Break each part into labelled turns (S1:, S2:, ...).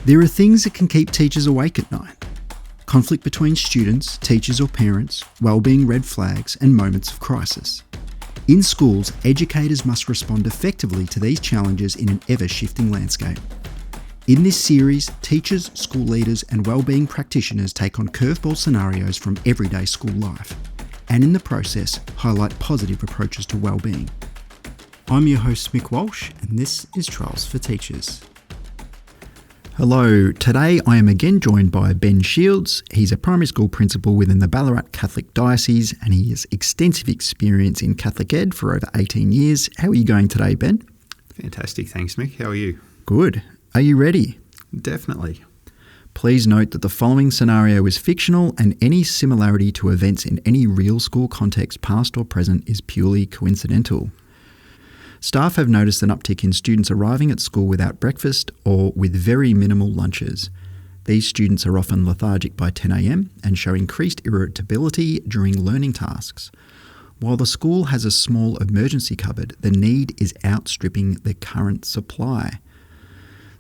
S1: There are things that can keep teachers awake at night. Conflict between students, teachers or parents, wellbeing red flags and moments of crisis. In schools, educators must respond effectively to these challenges in an ever-shifting landscape. In this series, teachers, school leaders and wellbeing practitioners take on curveball scenarios from everyday school life, and in the process, highlight positive approaches to wellbeing. I'm your host Mick Walsh, and this is Trials for Teachers. Hello, today I am again joined by Ben Shields. He's a primary school principal within the Ballarat Catholic Diocese and he has extensive experience in Catholic Ed for over 18 years. How are you going today, Ben?
S2: Fantastic, thanks Mick. How are you?
S1: Good. Are you ready?
S2: Definitely.
S1: Please note that the following scenario is fictional and any similarity to events in any real school context, past or present, is purely coincidental. Staff have noticed an uptick in students arriving at school without breakfast or with very minimal lunches. These students are often lethargic by 10 a.m. and show increased irritability during learning tasks. While the school has a small emergency cupboard, the need is outstripping the current supply.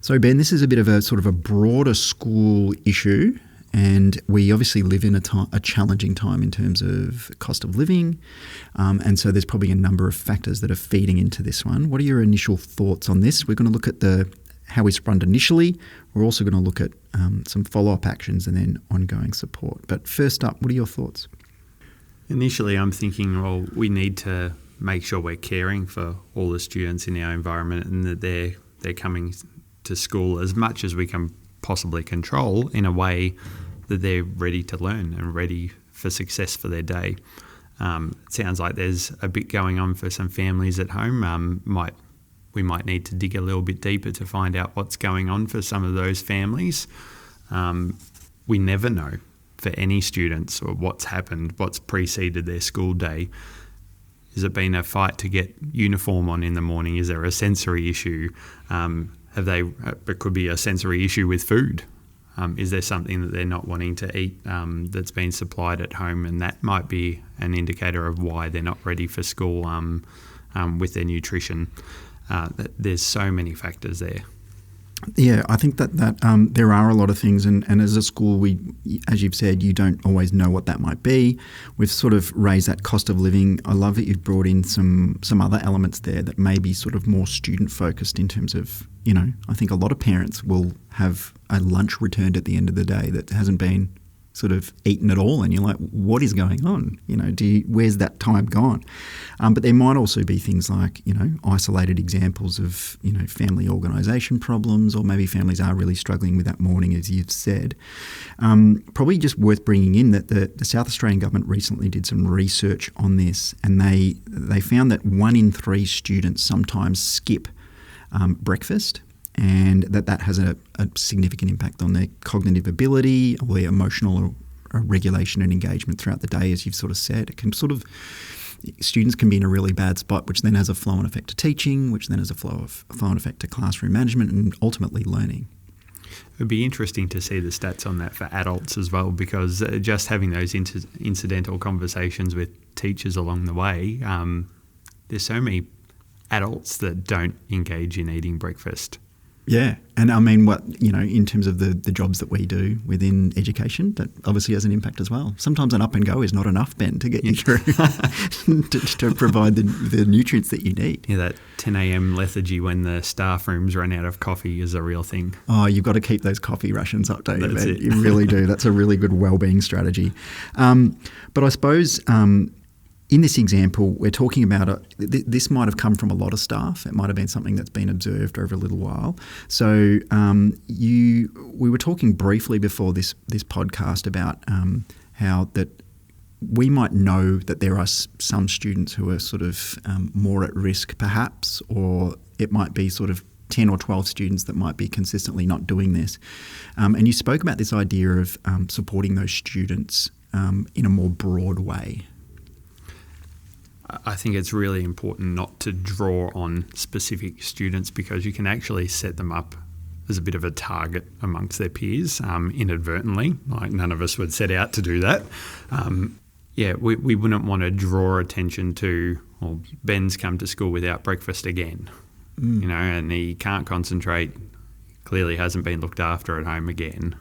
S1: So Ben, this is a bit of a sort of a broader school issue, and we obviously live in a challenging time in terms of cost of living, and so there's probably a number of factors that are feeding into this one. What are your initial thoughts on this? We're going to look at how we respond initially. We're also going to look at some follow-up actions and then ongoing support. But first up, what are your thoughts?
S2: Initially, I'm thinking, well, we need to make sure we're caring for all the students in our environment and that they're coming to school as much as we can possibly control in a way that they're ready to learn and ready for success for their day. It sounds like there's a bit going on for some families at home. We might need to dig a little bit deeper to find out what's going on for some of those families. We never know for any students or what's happened, what's preceded their school day. Has it been a fight to get uniform on in the morning? Is there a sensory issue? It could be a sensory issue with food. Is there something that they're not wanting to eat that's been supplied at home? And that might be an indicator of why they're not ready for school with their nutrition. There's so many factors there.
S1: Yeah, I think that there are a lot of things, and as a school, we, as you've said, you don't always know what that might be. We've sort of raised that cost of living. I love that you've brought in some other elements there that may be sort of more student-focused in terms of, I think a lot of parents will have a lunch returned at the end of the day that hasn't been sort of eaten at all, and you're like, what is going on? Where's that time gone? But there might also be things like, isolated examples of, family organisation problems, or maybe families are really struggling with that morning, as you've said. Probably just worth bringing in that the South Australian government recently did some research on this, and they found that 1 in 3 students sometimes skip breakfast, and that has a significant impact on their cognitive ability or their emotional regulation and engagement throughout the day, as you've sort of said. It can students can be in a really bad spot, which then has a flow-on effect to teaching, which then has a flow-on effect to classroom management and ultimately learning.
S2: It would be interesting to see the stats on that for adults as well, because just having those incidental conversations with teachers along the way, there's so many adults that don't engage in eating breakfast.
S1: Yeah, and I mean, in terms of the jobs that we do within education, that obviously has an impact as well. Sometimes an up and go is not enough, Ben, to get you through to provide the nutrients that you need.
S2: Yeah, that 10 a.m. lethargy when the staff rooms run out of coffee is a real thing.
S1: Oh, you've got to keep those coffee rations up, don't you,
S2: That's
S1: Ben?
S2: it.
S1: You really do. That's a really good wellbeing strategy. But I suppose in this example, we're talking about this might have come from a lot of staff. It might have been something that's been observed over a little while. So we were talking briefly before this podcast about how that we might know that there are some students who are sort of more at risk perhaps, or it might be sort of 10 or 12 students that might be consistently not doing this. And you spoke about this idea of supporting those students in a more broad way.
S2: I think it's really important not to draw on specific students, because you can actually set them up as a bit of a target amongst their peers inadvertently. Like, none of us would set out to do that. We wouldn't want to draw attention to, well, Ben's come to school without breakfast again, and he can't concentrate, clearly hasn't been looked after at home again.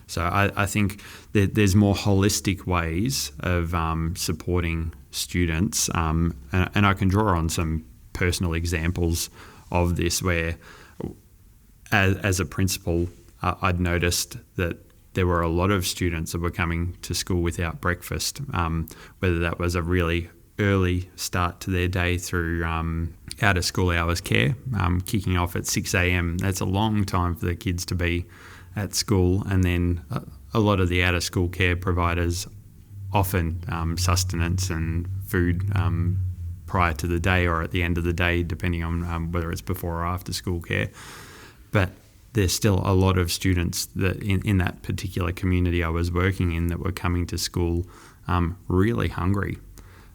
S2: So I think that there's more holistic ways of supporting students, and I can draw on some personal examples of this where, as a principal, I'd noticed that there were a lot of students that were coming to school without breakfast, whether that was a really early start to their day through out of school hours care, kicking off at 6 a.m. That's a long time for the kids to be at school, and then a lot of the out of school care providers often sustenance and food prior to the day or at the end of the day, depending on whether it's before or after school care. But there's still a lot of students that in that particular community I was working in that were coming to school really hungry.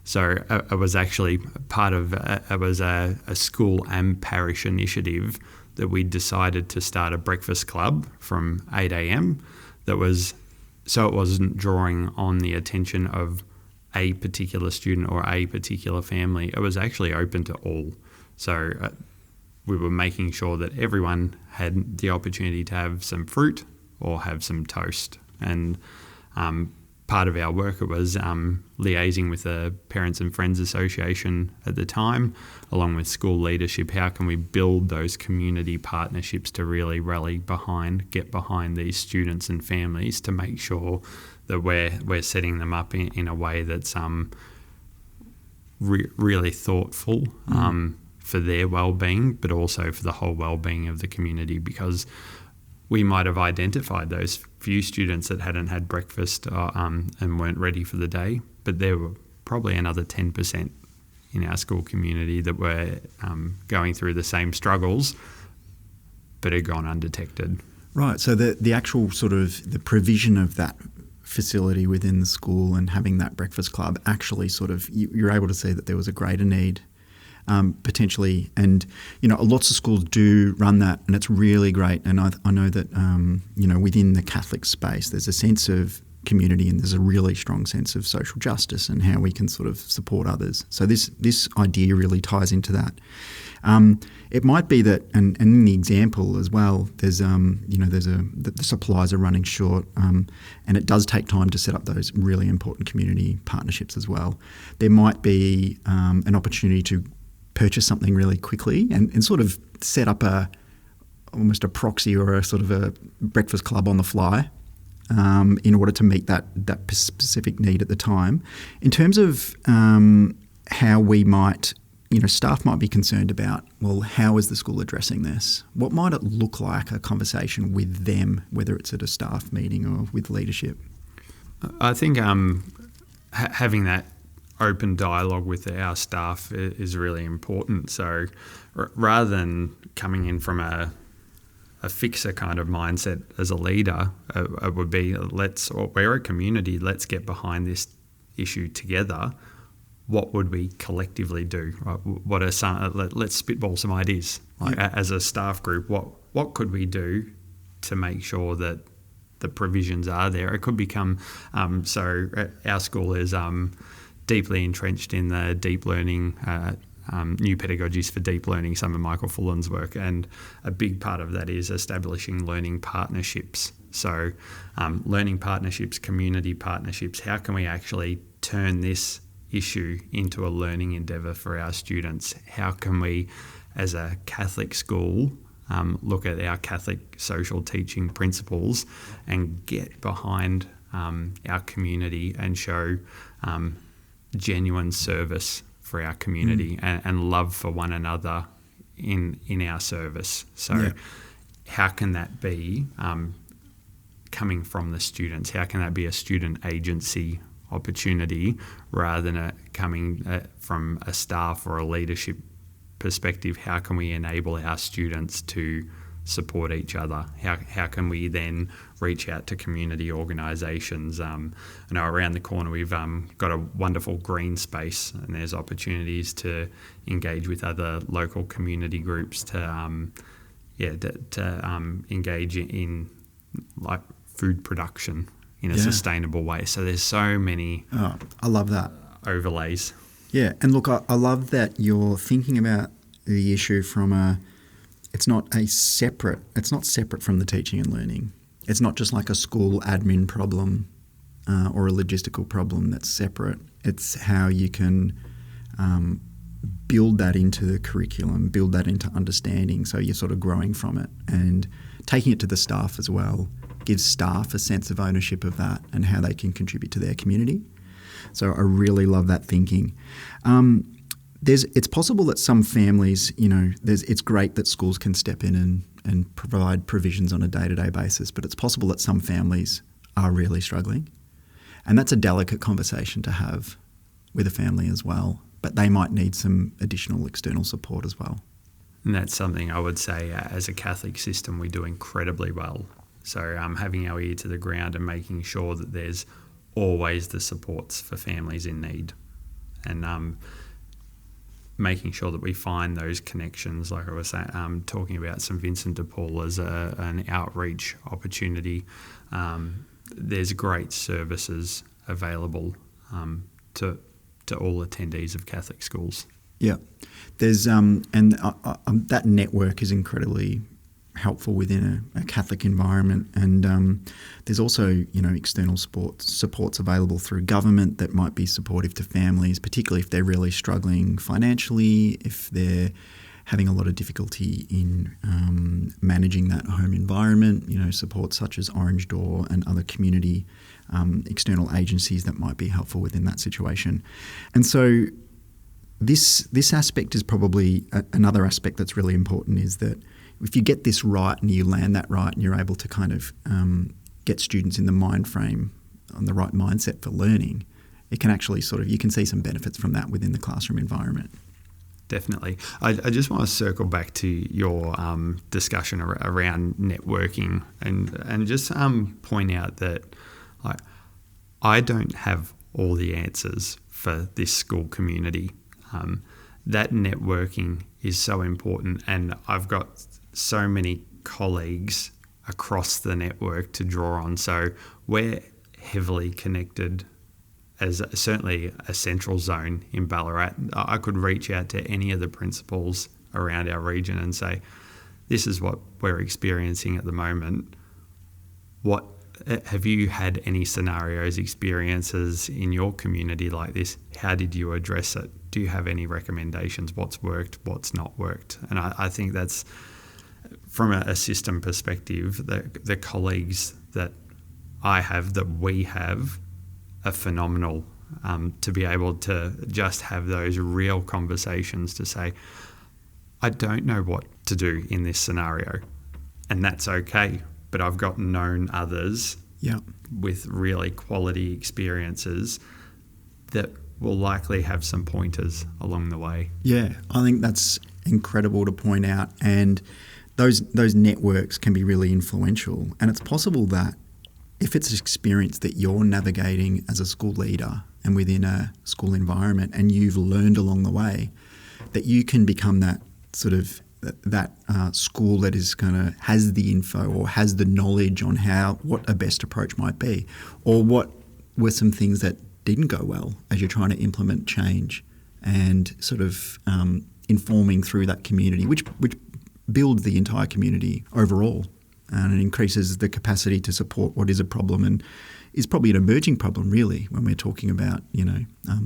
S2: So it was actually part of it was a school and parish initiative that we decided to start a breakfast club from 8 a.m. that was so it wasn't drawing on the attention of a particular student or a particular family. It was actually open to all. So we were making sure that everyone had the opportunity to have some fruit or have some toast. And part of our work was liaising with the Parents and Friends Association at the time, along with school leadership. How can we build those community partnerships to really get behind these students and families to make sure that we're setting them up in a way that's really thoughtful for their well-being, but also for the whole well-being of the community, because we might have identified those few students that hadn't had breakfast and weren't ready for the day, but there were probably another 10% in our school community that were going through the same struggles but had gone undetected.
S1: Right, so the actual sort of the provision of that facility within the school and having that breakfast club actually sort of, you're able to see that there was a greater need potentially, and lots of schools do run that, and it's really great. And I know that within the Catholic space there's a sense of community and there's a really strong sense of social justice and how we can sort of support others. So this idea really ties into that. It might be that, and in the example as well, there's the supplies are running short, and it does take time to set up those really important community partnerships as well. There might be an opportunity to purchase something really quickly and sort of set up almost a proxy or a sort of a breakfast club on the fly in order to meet that specific need at the time. In terms of how we might, staff might be concerned about, well, how is the school addressing this? What might it look like, a conversation with them, whether it's at a staff meeting or with leadership?
S2: I think having that open dialogue with our staff is really important. So rather than coming in from a fixer kind of mindset as a leader, it would be we're a community, let's get behind this issue together. What would we collectively do? Right? What are let's spitball some ideas. As a staff group, what could we do to make sure that the provisions are there? It could become so our school is deeply entrenched in the deep learning, new pedagogies for deep learning, some of Michael Fullan's work, and a big part of that is establishing learning partnerships. So learning partnerships, community partnerships, how can we actually turn this issue into a learning endeavour for our students? How can we, as a Catholic school, look at our Catholic social teaching principles and get behind our community and show genuine service for our community and love for one another in our service. So how can that be coming from the students? How can that be a student agency opportunity rather than coming from a staff or a leadership perspective? How can we enable our students to support each other? How can we then reach out to community organisations? I know around the corner we've got a wonderful green space, and there's opportunities to engage with other local community groups to engage in like food production in a sustainable way. So there's so many
S1: I love that
S2: overlays.
S1: Yeah, and look, I love that you're thinking about the issue from it's not separate from the teaching and learning. It's not just like a school admin problem or a logistical problem that's separate. It's how you can build that into the curriculum, build that into understanding, so you're sort of growing from it, and taking it to the staff as well gives staff a sense of ownership of that and how they can contribute to their community. So I really love that thinking. It's possible that some families, it's great that schools can step in and provide provisions on a day-to-day basis, but it's possible that some families are really struggling. And that's a delicate conversation to have with a family as well, but they might need some additional external support as well.
S2: And that's something I would say as a Catholic system we do incredibly well. So having our ear to the ground and making sure that there's always the supports for families in need, and making sure that we find those connections, like I was saying, talking about St Vincent de Paul as an outreach opportunity. There's great services available to all attendees of Catholic schools.
S1: Yeah, there's that network is incredibly helpful within a Catholic environment, and there's also external supports available through government that might be supportive to families, particularly if they're really struggling financially, if they're having a lot of difficulty in managing that home environment. Support such as Orange Door and other community external agencies that might be helpful within that situation. And so this aspect is probably another aspect that's really important, is that if you get this right and you land that right and you're able to kind of get students in the mind frame, on the right mindset for learning, it can actually you can see some benefits from that within the classroom environment.
S2: Definitely. I just want to circle back to your discussion around networking and just point out that I don't have all the answers for this school community. That networking is so important, and I've got so many colleagues across the network to draw on. So we're heavily connected as certainly a central zone in Ballarat. I could reach out to any of the principals around our region and say, this is what we're experiencing at the moment. What have you had any scenarios, experiences in your community like this? How did you address it? Do you have any recommendations? What's worked? What's not worked? And I think that's, from a system perspective, the colleagues that we have are phenomenal, to be able to just have those real conversations to say, I don't know what to do in this scenario, and that's okay, but I've got known others with really quality experiences that will likely have some pointers along the way. Yeah,
S1: I think that's incredible to point out, and those networks can be really influential. And it's possible that if it's an experience that you're navigating as a school leader and within a school environment, and you've learned along the way, that you can become that sort of school that is has the info or has the knowledge on what a best approach might be, or what were some things that didn't go well as you're trying to implement change, and sort of informing through that community, which builds the entire community overall, and it increases the capacity to support what is a problem and is probably an emerging problem, really, when we're talking about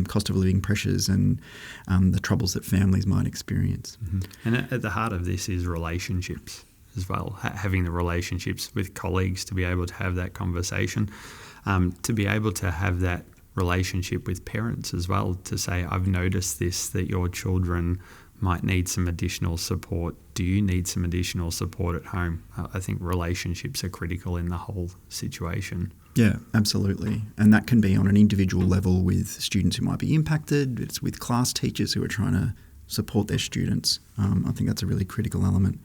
S1: cost of living pressures and the troubles that families might experience.
S2: Mm-hmm. And at the heart of this is relationships as well, having the relationships with colleagues to be able to have that conversation, to be able to have that relationship with parents as well, to say, I've noticed this, that your children might need some additional support. Do you need some additional support at home? I think relationships are critical in the whole situation.
S1: Yeah, absolutely. And that can be on an individual level with students who might be impacted. It's with class teachers who are trying to support their students. I think that's a really critical element.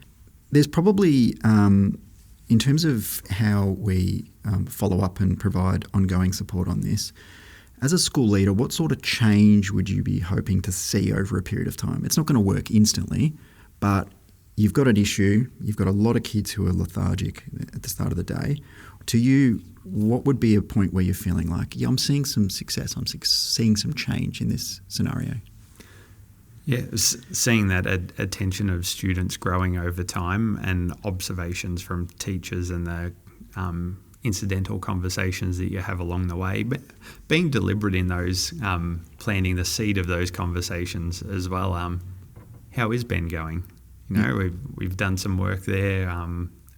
S1: There's probably, in terms of how we follow up and provide ongoing support on this, as a school leader, what sort of change would you be hoping to see over a period of time? It's not going to work instantly, but you've got an issue, you've got a lot of kids who are lethargic at the start of the day. To you, what would be a point where you're feeling like, I'm seeing some success, I'm seeing some change in this scenario?
S2: Yeah, seeing that attention of students growing over time and observations from teachers and the incidental conversations that you have along the way, but being deliberate in those, planting the seed of those conversations as well. How is Ben going? We've done some work there.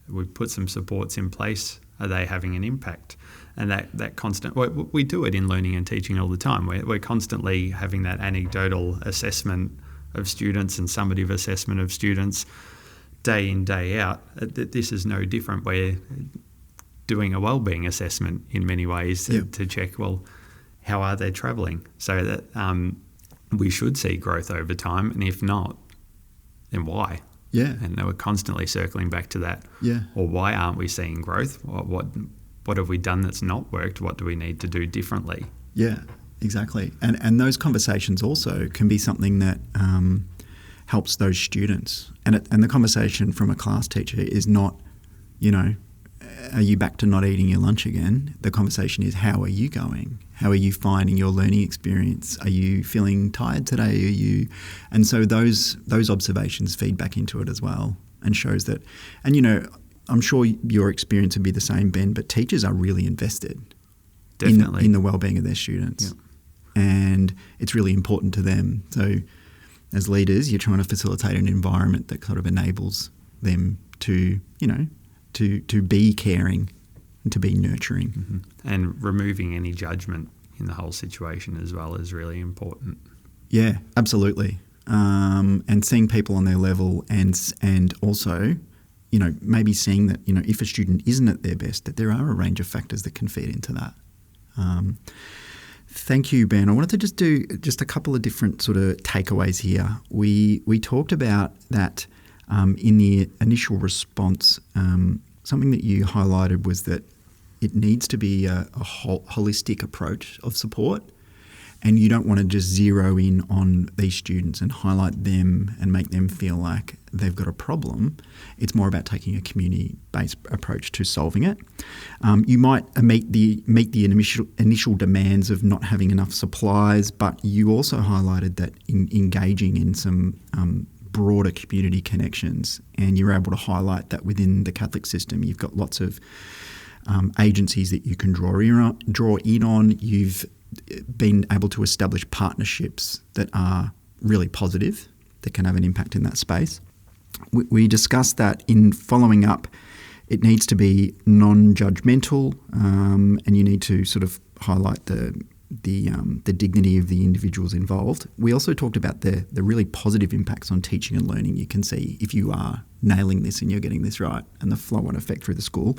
S2: We've put some supports in place. Are they having an impact? And that constant, we do it in learning and teaching all the time. We're constantly having that anecdotal assessment of students and summative assessment of students day in, day out. This is no different. We're doing a wellbeing assessment in many ways to check, well, how are they travelling? So that we should see growth over time, and if not, then why?
S1: Yeah.
S2: And we're constantly circling back to that.
S1: Yeah.
S2: Or why aren't we seeing growth? What have we done that's not worked? What do we need to do differently?
S1: Yeah, exactly. And those conversations also can be something that helps those students. And the conversation from a class teacher is not, are you back to not eating your lunch again? The conversation is, how are you going? How are you finding your learning experience? Are you feeling tired today? And so those observations feed back into it as well, and shows that. And I'm sure your experience would be the same, Ben, but teachers are really invested
S2: Definitely
S1: in the well-being of their students.
S2: Yep.
S1: And it's really important to them. So as leaders, you're trying to facilitate an environment that sort of enables them to, to be caring and to be nurturing.
S2: Mm-hmm. And removing any judgment in the whole situation as well is really important.
S1: Yeah, absolutely. And seeing people on their level, and also, maybe seeing that, if a student isn't at their best, that there are a range of factors that can feed into that. Thank you, Ben. I wanted to just do a couple of different sort of takeaways here. We talked about that in the initial response. Something that you highlighted was that it needs to be a holistic approach of support, and you don't want to just zero in on these students and highlight them and make them feel like they've got a problem. It's more about taking a community-based approach to solving it. You might meet the initial demands of not having enough supplies, but you also highlighted that in engaging in some broader community connections, and you're able to highlight that within the Catholic system you've got lots of agencies that you can draw in on. You've been able to establish partnerships that are really positive, that can have an impact in that space. We discussed that in following up, it needs to be non-judgmental, and you need to sort of highlight the dignity of the individuals involved. We also talked about the really positive impacts on teaching and learning you can see if you are nailing this and you're getting this right, and the flow-on effect through the school.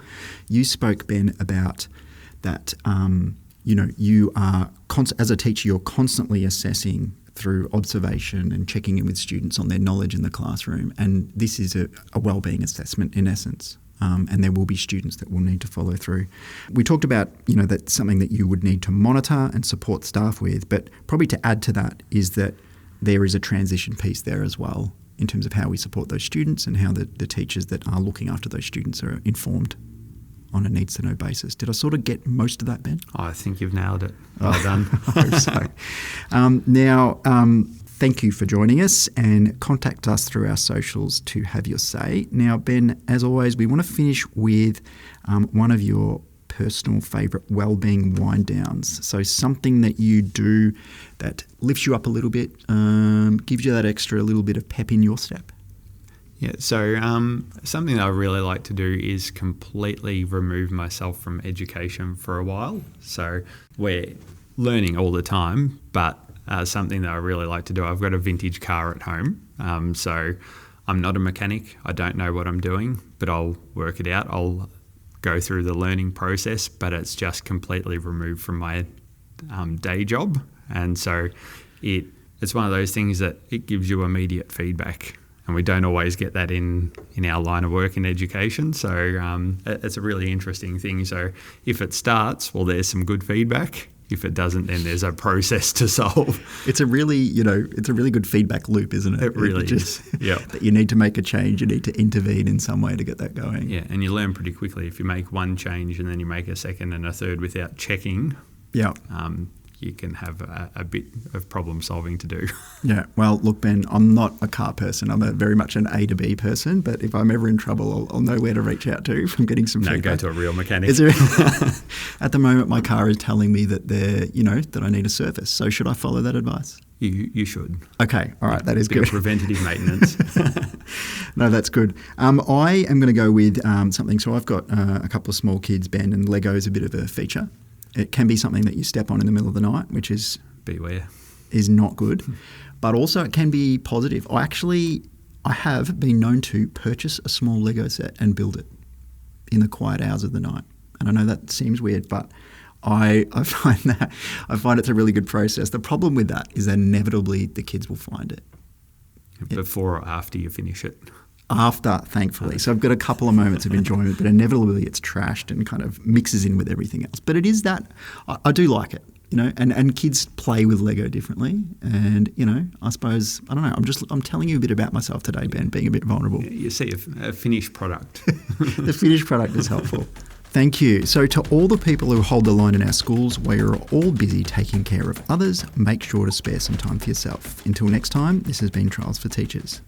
S1: You spoke, Ben, about that. You are as a teacher, you're constantly assessing through observation and checking in with students on their knowledge in the classroom, and this is a wellbeing assessment in essence. And there will be students that will need to follow through. We talked about, that's something that you would need to monitor and support staff with, but probably to add to that is that there is a transition piece there as well in terms of how we support those students and how the teachers that are looking after those students are informed on a needs-to-know basis. Did I sort of get most of that, Ben?
S2: I think you've nailed it. Well done.
S1: I hope so. Now, thank you for joining us, and contact us through our socials to have your say. Now, Ben, as always, we want to finish with one of your personal favourite wellbeing wind downs. So something that you do that lifts you up a little bit, gives you that extra little bit of pep in your step.
S2: Yeah, so something that I really like to do is completely remove myself from education for a while. So we're learning all the time, but something that I really like to do, I've got a vintage car at home. So I'm not a mechanic. I don't know what I'm doing, but I'll work it out. I'll go through the learning process, but it's just completely removed from my day job. And so it's one of those things that it gives you immediate feedback. And we don't always get that in our line of work in education. So it's a really interesting thing. So if it starts, well, there's some good feedback. If it doesn't, then there's a process to solve.
S1: It's a really good feedback loop, isn't it?
S2: It really is. Yeah.
S1: That you need to make a change, you need to intervene in some way to get that going.
S2: Yeah, and you learn pretty quickly. If you make one change and then you make a second and a third without checking,
S1: yeah,
S2: you can have a bit of problem solving to do.
S1: Yeah, well, look, Ben, I'm not a car person. I'm very much an A to B person, but if I'm ever in trouble, I'll know where to reach out to if I'm getting some feedback.
S2: Go to a real mechanic.
S1: Is there, at the moment, my car is telling me that that I need a service. So should I follow that advice?
S2: You should.
S1: Okay, all right, that is
S2: bit
S1: good.
S2: Of preventative maintenance.
S1: No, that's good. I am going to go with something. So I've got a couple of small kids, Ben, and Lego is a bit of a feature. It can be something that you step on in the middle of the night, which is
S2: beware,
S1: is not good. But also it can be positive. I have been known to purchase a small Lego set and build it in the quiet hours of the night. And I know that seems weird, but I find it's a really good process. The problem with that is that inevitably the kids will find it.
S2: Before or after you finish it?
S1: After, thankfully. So I've got a couple of moments of enjoyment, but inevitably it's trashed and kind of mixes in with everything else. But it is that, I do like it, and kids play with Lego differently. And, I suppose, I don't know, I'm telling you a bit about myself today, Ben, being a bit vulnerable.
S2: You see a finished product.
S1: The finished product is helpful. Thank you. So to all the people who hold the line in our schools where you're all busy taking care of others, make sure to spare some time for yourself. Until next time, this has been Trials for Teachers.